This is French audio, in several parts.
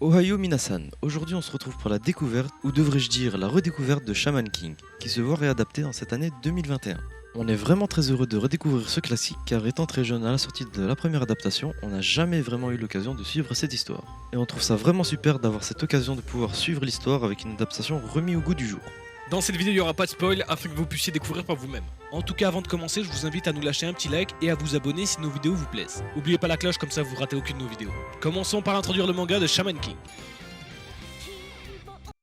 Ohio Minasan, aujourd'hui on se retrouve pour la découverte, ou devrais-je dire la redécouverte de Shaman King, qui se voit réadapté en cette année 2021. On est vraiment très heureux de redécouvrir ce classique car étant très jeune à la sortie de la première adaptation, on n'a jamais vraiment eu l'occasion de suivre cette histoire. Et on trouve ça vraiment super d'avoir cette occasion de pouvoir suivre l'histoire avec une adaptation remise au goût du jour. Dans cette vidéo, il n'y aura pas de spoil afin que vous puissiez découvrir par vous-même. En tout cas, avant de commencer, je vous invite à nous lâcher un petit like et à vous abonner si nos vidéos vous plaisent. N'oubliez pas la cloche, comme ça vous ratez aucune de nos vidéos. Commençons par introduire le manga de Shaman King.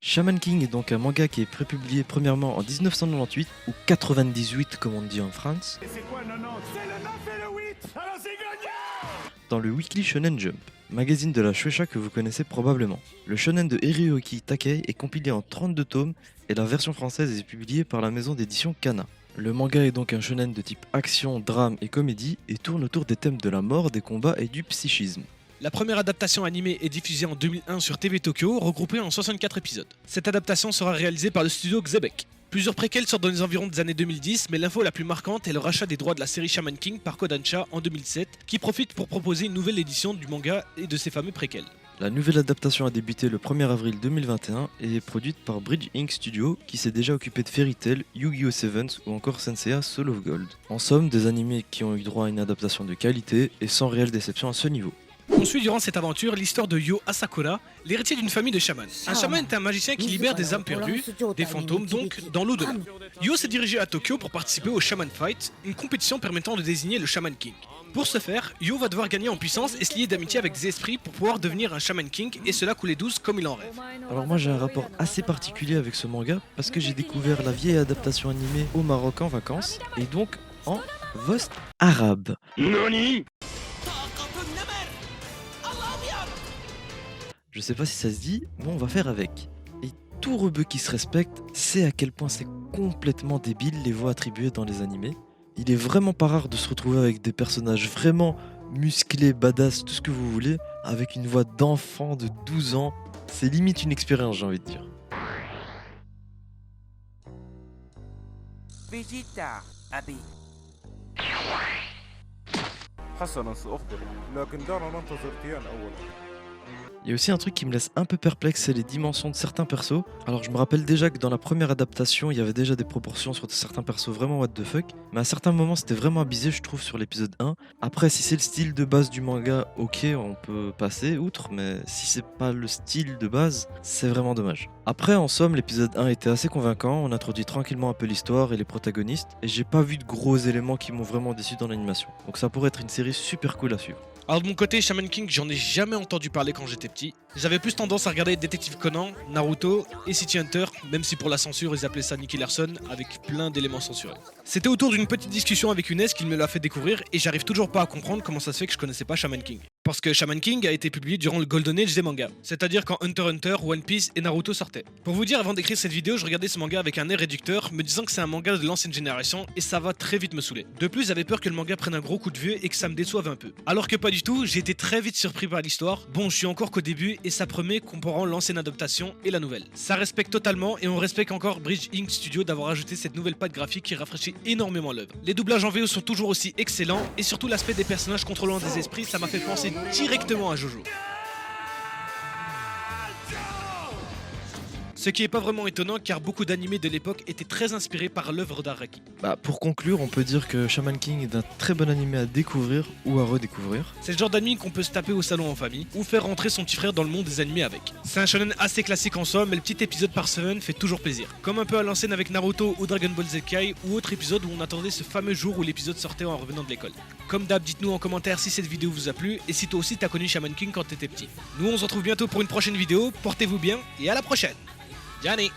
Shaman King est donc un manga qui est prépublié premièrement en 1998 ou 98 comme on dit en France. Et c'est quoi 90? C'est le 9 et le 8. Alors c'est gagnant. Dans le Weekly Shonen Jump, magazine de la Shueisha que vous connaissez probablement. Le shonen de Hiroyuki Takei est compilé en 32 tomes et la version française est publiée par la maison d'édition Kana. Le manga est donc un shonen de type action, drame et comédie et tourne autour des thèmes de la mort, des combats et du psychisme. La première adaptation animée est diffusée en 2001 sur TV Tokyo, regroupée en 64 épisodes. Cette adaptation sera réalisée par le studio Xebec. Plusieurs préquels sortent dans les environs des années 2010, mais l'info la plus marquante est le rachat des droits de la série Shaman King par Kodansha en 2007, qui profite pour proposer une nouvelle édition du manga et de ses fameux préquels. La nouvelle adaptation a débuté le 1er avril 2021 et est produite par Bridge Inc. Studio qui s'est déjà occupé de Fairy Tail, Yu-Gi-Oh! Sevens ou encore Senseiya Soul of Gold. En somme, des animés qui ont eu droit à une adaptation de qualité et sans réelle déception à ce niveau. On suit durant cette aventure l'histoire de Yo Asakura, l'héritier d'une famille de chamans. Un chaman est un magicien qui libère des âmes perdues, des fantômes donc, dans l'au-delà. Yo s'est dirigé à Tokyo pour participer au Shaman Fight, une compétition permettant de désigner le Shaman King. Pour ce faire, Yo va devoir gagner en puissance et se lier d'amitié avec des esprits pour pouvoir devenir un Shaman King et cela couler douce comme il en rêve. Alors moi j'ai un rapport assez particulier avec ce manga parce que j'ai découvert la vieille adaptation animée au Maroc en vacances et donc en vost arabe. Nani? Je sais pas si ça se dit, mais on va faire avec. Et tout rebeu qui se respecte sait à quel point c'est complètement débile les voix attribuées dans les animés. Il est vraiment pas rare de se retrouver avec des personnages vraiment musclés, badass, tout ce que vous voulez, avec une voix d'enfant de 12 ans. C'est limite une expérience, j'ai envie de dire. فيجيتا أبي حسنا سأخبر لكن دعنا ننتظر كيان أولا. Il y a aussi un truc qui me laisse un peu perplexe, c'est les dimensions de certains persos. Alors je me rappelle déjà que dans la première adaptation, il y avait déjà des proportions sur certains persos vraiment what the fuck. Mais à certains moments, c'était vraiment abusé, je trouve, sur l'épisode 1. Après, si c'est le style de base du manga, ok, on peut passer outre. Mais si c'est pas le style de base, c'est vraiment dommage. Après, en somme, l'épisode 1 était assez convaincant. On introduit tranquillement un peu l'histoire et les protagonistes. Et j'ai pas vu de gros éléments qui m'ont vraiment déçu dans l'animation. Donc ça pourrait être une série super cool à suivre. Alors de mon côté, Shaman King, j'en ai jamais entendu parler quand j'étais petit. J'avais plus tendance à regarder Détective Conan, Naruto et City Hunter, même si pour la censure ils appelaient ça Nicky Larson, avec plein d'éléments censurés. C'était autour d'une petite discussion avec Younes qu'il me l'a fait découvrir et j'arrive toujours pas à comprendre comment ça se fait que je connaissais pas Shaman King. Parce que Shaman King a été publié durant le Golden Age des mangas, c'est-à-dire quand Hunter x Hunter, One Piece et Naruto sortaient. Pour vous dire, avant d'écrire cette vidéo, je regardais ce manga avec un air réducteur, me disant que c'est un manga de l'ancienne génération et ça va très vite me saouler. De plus, j'avais peur que le manga prenne un gros coup de vieux et que ça me déçoive un peu. Alors que pas du tout, j'ai été très vite surpris par l'histoire. Bon, je suis encore qu'au début et ça promet comparant l'ancienne adaptation et la nouvelle. Ça respecte totalement et on respecte encore Bridge Inc. Studio d'avoir ajouté cette nouvelle patte graphique qui rafraîchit énormément l'œuvre. Les doublages en VO sont toujours aussi excellents et surtout l'aspect des personnages contrôlant des esprits, ça m'a fait penser directement à Jojo. Ce qui est pas vraiment étonnant car beaucoup d'animés de l'époque étaient très inspirés par l'œuvre d'Araki. Pour conclure, on peut dire que Shaman King est un très bon animé à découvrir ou à redécouvrir. C'est le genre d'anime qu'on peut se taper au salon en famille ou faire rentrer son petit frère dans le monde des animés avec. C'est un shonen assez classique en somme, mais le petit épisode par semaine fait toujours plaisir. Comme un peu à l'ancienne avec Naruto ou Dragon Ball Z Kai ou autre épisode où on attendait ce fameux jour où l'épisode sortait en revenant de l'école. Comme d'hab, dites-nous en commentaire si cette vidéo vous a plu et si toi aussi t'as connu Shaman King quand t'étais petit. Nous on se retrouve bientôt pour une prochaine vidéo, portez-vous bien et à la prochaine. Johnny